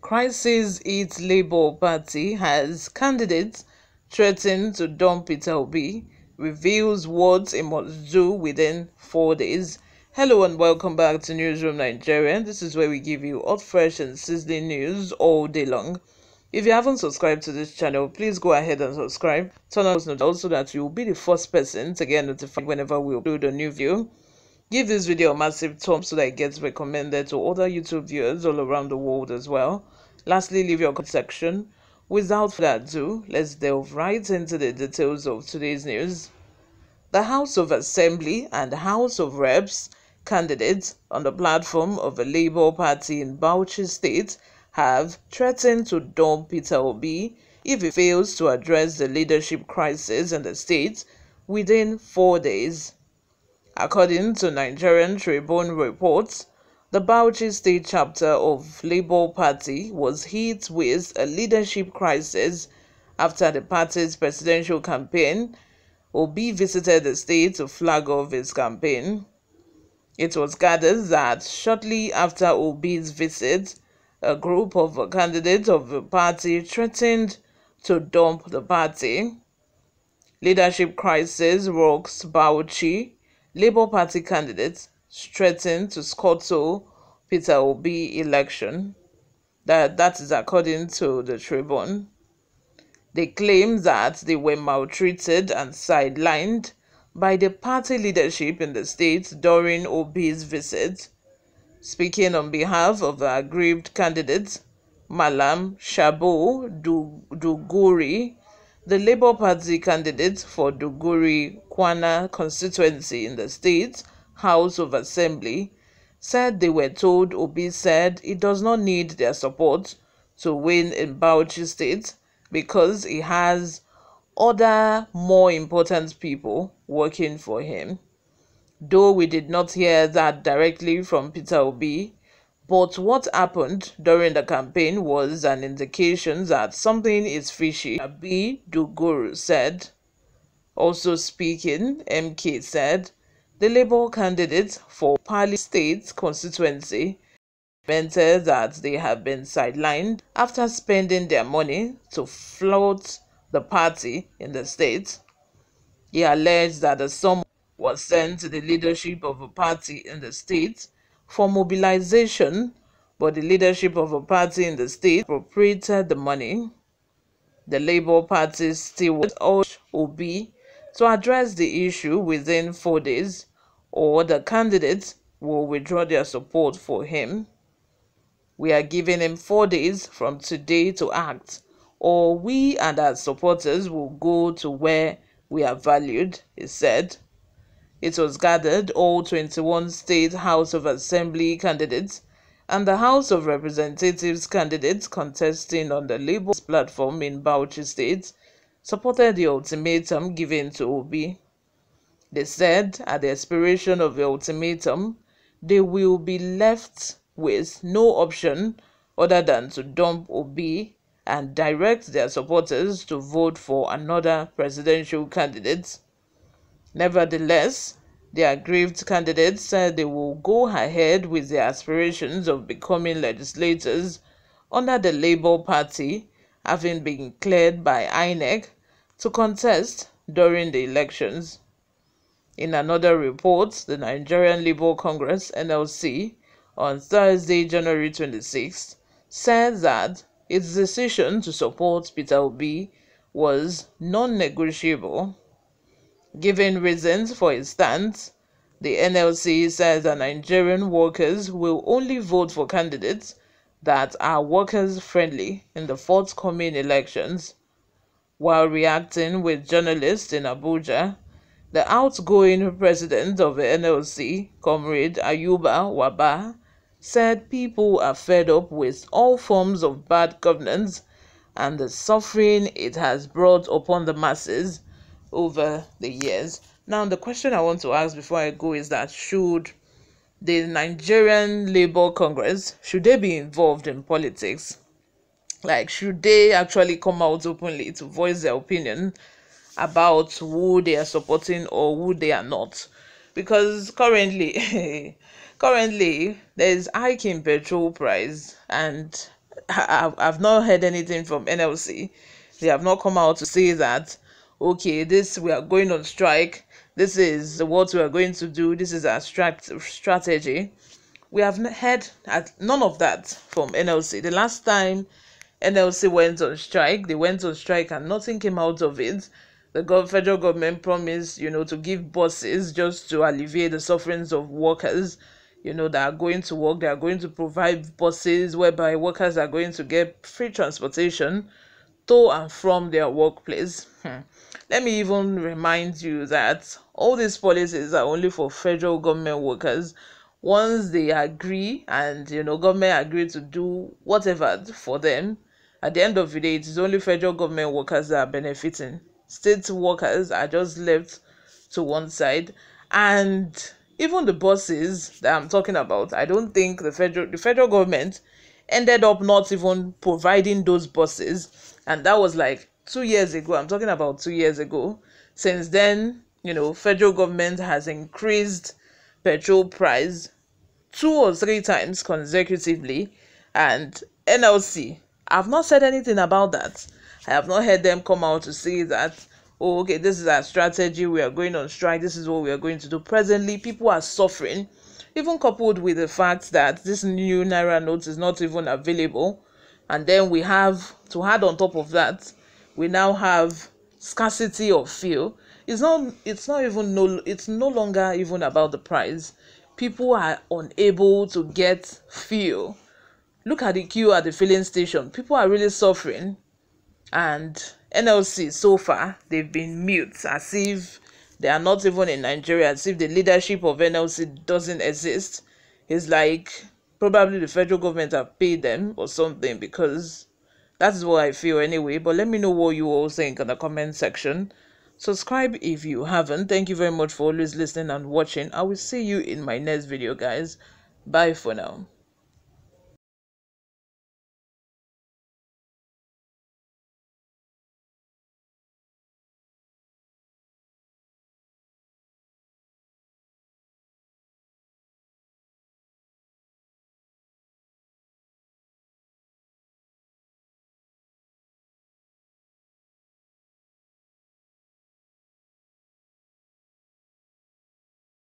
Crisis hits Labour Party as candidates threaten to dump Peter Obi, reveals what he must do within 4 days. Hello and welcome back to Newsroom Nigeria. This is where we give you hot, fresh and sizzling news all day long. If you haven't subscribed to this channel, please go ahead and subscribe. Turn on notifications so that you will be the first person to get notified whenever we upload a new video. Give this video a massive thumbs up so that it gets recommended to other YouTube viewers all around the world as well. Lastly, leave your comment section. Without further ado, let's delve right into the details of today's news. The House of Assembly and House of Reps candidates on the platform of the Labour Party in Bauchi State have threatened to dump Peter Obi if he fails to address the leadership crisis in the state within 4 days. According to Nigerian Tribune reports, the Bauchi State chapter of Labour Party was hit with a leadership crisis after the party's presidential campaign. Obi visited the state to flag off his campaign. It was gathered that shortly after Obi's visit, a group of candidates of the party threatened to dump the party. Leadership crisis rocks Bauchi. Labour Party candidates threatened to scuttle Peter Obi election. That is according to the Tribune. They claim that they were maltreated and sidelined by the party leadership in the state during Obi's visit. Speaking on behalf of the aggrieved candidates, Malam Shabo Duguri, the Labour Party candidate for Duguri Kwana constituency in the state House of Assembly, said they were told Obi said he does not need their support to win in Bauchi State because he has other more important people working for him. Though we did not hear that directly from Peter Obi, but what happened during the campaign was an indication that something is fishy, Abi Duguru said. Also speaking, MK said the Labour candidate for Pali State constituency lamented that they have been sidelined after spending their money to float the party in the state. He alleged that the sum was sent to the leadership of a party in the state for mobilization, but the leadership of a party in the state appropriated the money. The Labour Party still would urge Obi to address the issue within 4 days, or the candidates will withdraw their support for him. We are giving him 4 days from today to act, or we and our supporters will go to where we are valued, he said. It was gathered all 21 state House of Assembly candidates and the House of Representatives candidates contesting on the Labour platform in Bauchi State supported the ultimatum given to Obi. They said at the expiration of the ultimatum, they will be left with no option other than to dump Obi and direct their supporters to vote for another presidential candidate. Nevertheless, the aggrieved candidates said they will go ahead with their aspirations of becoming legislators under the Labour Party, having been cleared by INEC to contest during the elections. In another report, the Nigerian Labour Congress (NLC) on Thursday, January 26, said that its decision to support Peter Obi was non-negotiable. Giving reasons for its stance, the NLC says that Nigerian workers will only vote for candidates that are workers-friendly in the forthcoming elections. While reacting with journalists in Abuja, the outgoing president of the NLC, Comrade Ayuba Waba, said people are fed up with all forms of bad governance and the suffering it has brought upon the masses over the years. Now, the question I want to ask before I go is that should the Nigerian Labour Congress, should they be involved in politics? Like, should they actually come out openly to voice their opinion about who they are supporting or who they are not? Because currently there is hike in petrol price, and I've not heard anything from NLC. They have not come out to say that, okay, this we are going on strike. This is what we are going to do. This is our strategy. We have heard none of that from NLC. The last time NLC went on strike, they went on strike and nothing came out of it. The federal government promised, to give buses just to alleviate the sufferings of workers, that are going to work. They are going to provide buses whereby workers are going to get free transportation to and from their workplace. Let me even remind you that all these policies are only for federal government workers. Once they agree and government agree to do whatever for them, at the end of the day, it is only federal government workers that are benefiting. State workers are just left to one side. And even the buses that I'm talking about, I don't think the federal government ended up not even providing those buses. And that was like 2 years ago. I'm talking about 2 years ago. Since then, federal government has increased petrol price 2 or 3 times consecutively, and NLC, I've not said anything about that. I have not heard them come out to say that, oh, okay, this is our strategy, we are going on strike, this is what we are going to do. Presently, people are suffering, even coupled with the fact that this new Naira note is not even available. And then we have to add on top of that, we now have scarcity of fuel. It's no longer even about the price. People are unable to get fuel. Look at the queue at the filling station. People are really suffering. And NLC, so far, they've been mute, as if they are not even in Nigeria, as if the leadership of NLC doesn't exist. It's like probably the federal government have paid them or something, because that's what I feel anyway. But let me know what you all think in the comment section. Subscribe if you haven't. Thank you very much for always listening and watching. I will see you in my next video, guys. Bye for now.